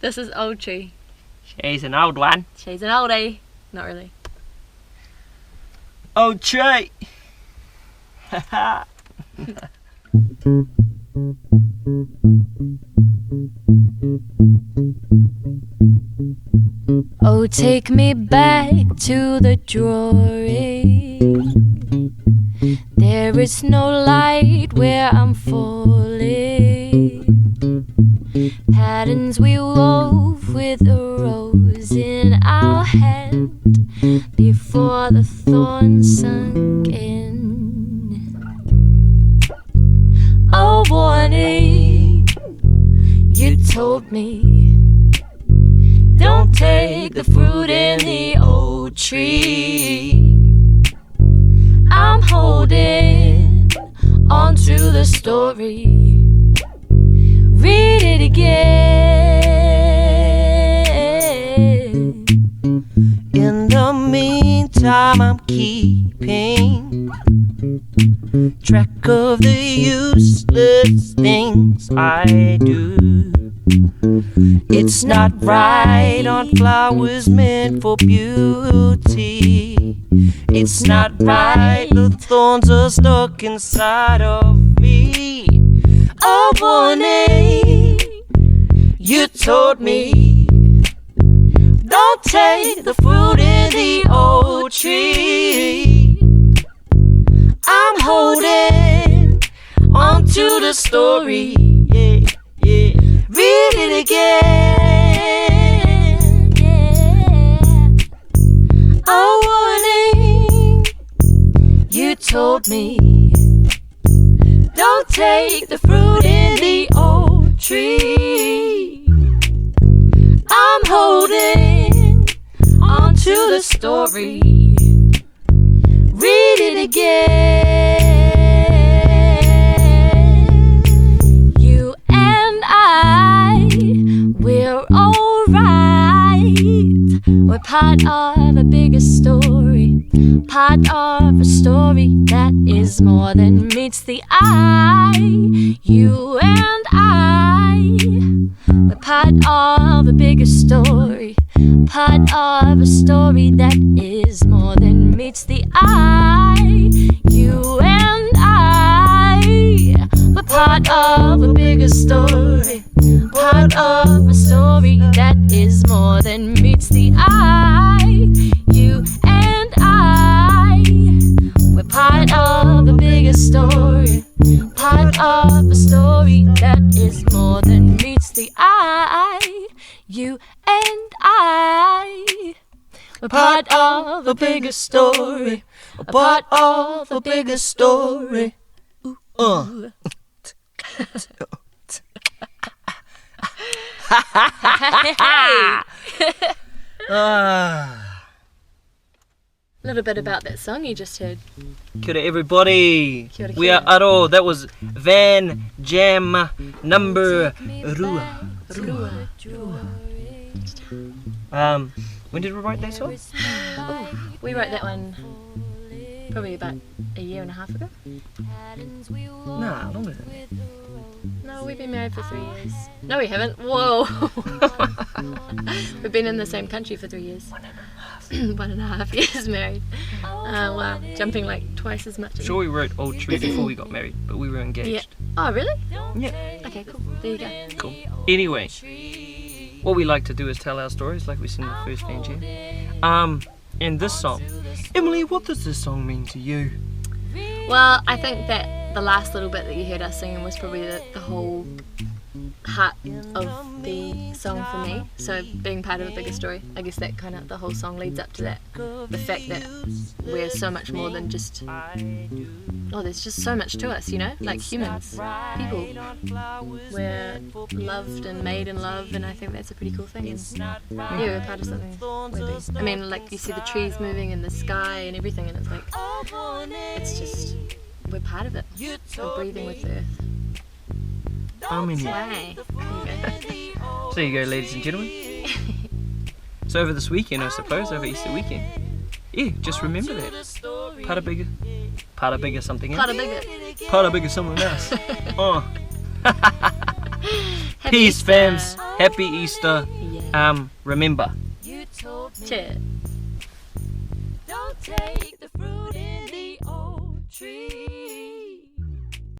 This is Old Tree. She's an old one. She's an oldie. Not really. Old Tree. Oh, take me back to the drawing. There is no light where I'm falling. Patterns we wove with a rose in our hand before the thorns sunk in. A warning, you told me, don't take the fruit in the old tree. I'm holding on to the story. Read it again. In the meantime, I'm keeping track of the useless things I do. It's not right on flowers meant for beauty. It's not right, the thorns are stuck inside of me. A warning, you told me, don't take the fruit in the old tree. I'm holding on to the story, yeah, yeah. Read it again, yeah. A warning, you told me, don't take the fruit in the old tree. I'm holding on to the story. Read it again. You and I, we're alright. We're part of a bigger story. Part of a story that is more than meets the eye. You and I, we're part of a bigger story. Part of a story that is more than meets the eye. You and I, we're part of a bigger story. Part of a story that is more than meets the eye. You and I, we're part of a bigger story. Part of a story that is more than meets the eye. You and I, we're part of a bigger story. A part of a bigger story. A little bit about that song you just heard. Kia ora everybody. Kia ora, We kia are Aro. That was Van Jam number Rua. When did we write that song? We wrote that one probably about a year and a half ago. Nah, longer than that. No, we've been married for 3 years. No, we haven't. Whoa. We've been in the same country for 3 years. 1.5 years married. Wow, jumping like twice as much. I'm sure we wrote Old Tree before we got married, but we were engaged. Yeah. Oh, really? Yeah. Okay, cool. There you go. Cool. Anyway, what we like to do is tell our stories like we sing the first Van Jam. And this song. Emily, what does this song mean to you? Well, I think that the last little bit that you heard us singing was probably the whole heart of the song for me. So being part of a bigger story, I guess that kind of the whole song leads up to that. The fact that we're so much more than just, there's just so much to us, you know, like humans, people. We're loved and made in love, and I think that's a pretty cool thing. And yeah, we're part of something way big. I mean, like you see the trees moving in the sky and everything, and it's like, it's just, we're part of it. We're breathing with the earth. Harmony. Way. So there you go, ladies and gentlemen. So over this weekend, I suppose, over Easter weekend, yeah, just remember that. Part of bigger something else. Part of bigger Someone else. Oh. Peace, fams. Happy Easter. Remember. You told me Cheers. don't take the fruit in the old tree.